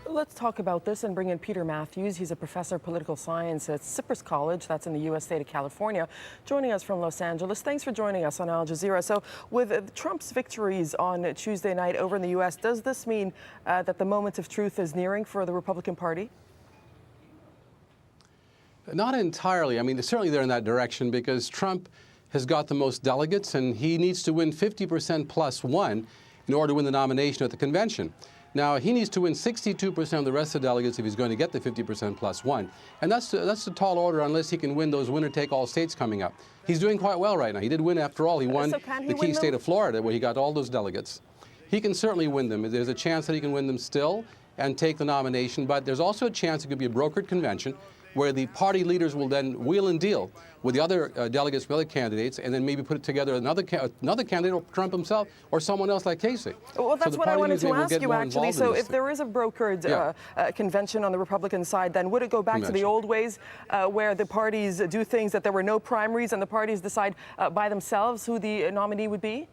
Let's talk about this and bring in Peter Mathews. He's a professor of political science at Cypress College, that's in the U.S. state of California, joining us from Los Angeles. Thanks for joining us on Aljazeera. So with Trump's victories on Tuesday night over in the U.S., does this mean that the moment of truth is nearing for the Republican Party? Not entirely. I mean, certainly they're in that direction because Trump has got the most delegates and he needs to win 50% plus one in order to win the nomination at the convention. Now, he needs to win 62% of the rest of the delegates if he's going to get the 50% plus one. And that's a tall order unless he can win those winner-take-all states coming up. He's doing quite well right now. He did win after all. He won the key state of Florida where he got all those delegates. He can certainly win them. There's a chance that he can win them still and take the nomination, but there's also a chance it could be a brokered convention where the party leaders will then wheel and deal with the other delegates from other candidates and then maybe put together another candidate, or Trump himself, or someone else like Casey. Well, that's what I wanted to ask you, actually. So if there is a brokered convention on the Republican side, then would it go back to the old ways where the parties do things that there were no primaries and the parties decide by themselves who the nominee would be?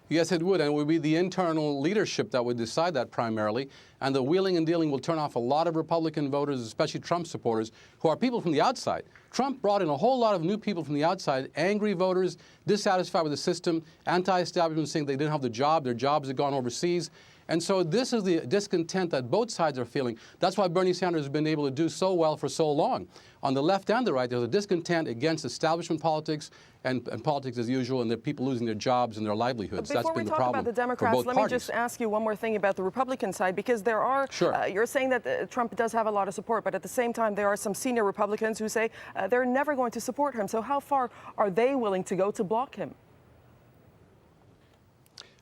Yes, it would, and it would be the internal leadership that would decide that primarily, and the wheeling and dealing will turn off a lot of Republican voters, especially Trump supporters, who are people from the outside. Trump brought in a whole lot of new people from the outside, angry voters, dissatisfied with the system, anti-establishment, saying they didn't have the job, their jobs had gone overseas. And so this is the discontent that both sides are feeling. That's why Bernie Sanders has been able to do so well for so long. On the left and the right, there's a discontent against establishment politics and politics as usual, and the people losing their jobs and their livelihoods. That's been the problem. Before we talk about the Democrats, let me just ask you one more thing about the Republican side, because there are, you're saying that Trump does have a lot of support, but at the same time, there are some senior Republicans who say they're never going to support him. So how far are they willing to go to block him?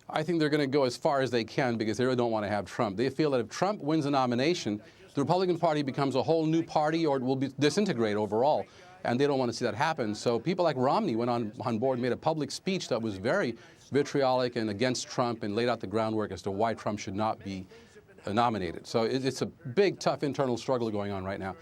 I think they're going to go as far as they can because they really don't want to have Trump. They feel that if Trump wins the nomination, the Republican Party becomes a whole new party or it will disintegrate overall, and they don't want to see that happen. So people like Romney went on board and made a public speech that was very vitriolic and against Trump and laid out the groundwork as to why Trump should not be nominated. So it's a big, tough internal struggle going on right now.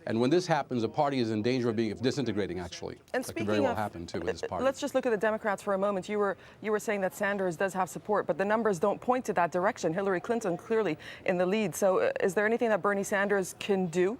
And when this happens, the party is in danger of being disintegrating, actually. And that could very well happen, too, with this party. Let's just look at the Democrats for a moment. You were saying that Sanders does have support, but the numbers don't point to that direction. Hillary Clinton clearly in the lead. So is there anything that Bernie Sanders can do?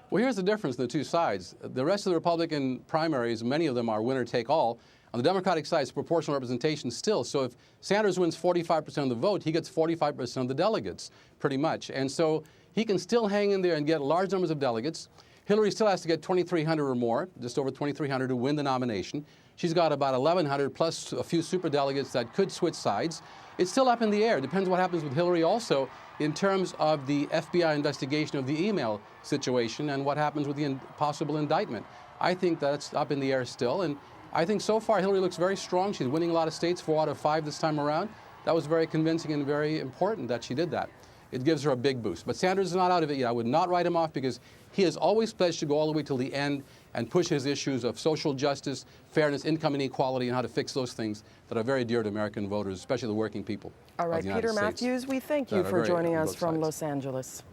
Well, here's the difference in the two sides. The rest of the Republican primaries, many of them are winner-take-all. On the Democratic side, it's proportional representation still. So if Sanders wins 45% of the vote, he gets 45% of the delegates, pretty much. And so he can still hang in there and get large numbers of delegates. Hillary still has to get 2,300 or more, just over 2,300 to win the nomination. She's got about 1,100 plus a few super delegates that could switch sides. It's still up in the air. Depends what happens with Hillary also in terms of the FBI investigation of the email situation and what happens with the possible indictment. I think that's up in the air still. And I think so far Hillary looks very strong. She's winning a lot of states, 4 out of 5 this time around. That was very convincing and very important that she did that. It gives her a big boost. But Sanders is not out of it yet. I would not write him off because he has always pledged to go all the way till the end and push his issues of social justice, fairness, income inequality, and how to fix those things that are very dear to American voters, especially the working people. All right, Peter Mathews, we thank you for joining us from Los Angeles.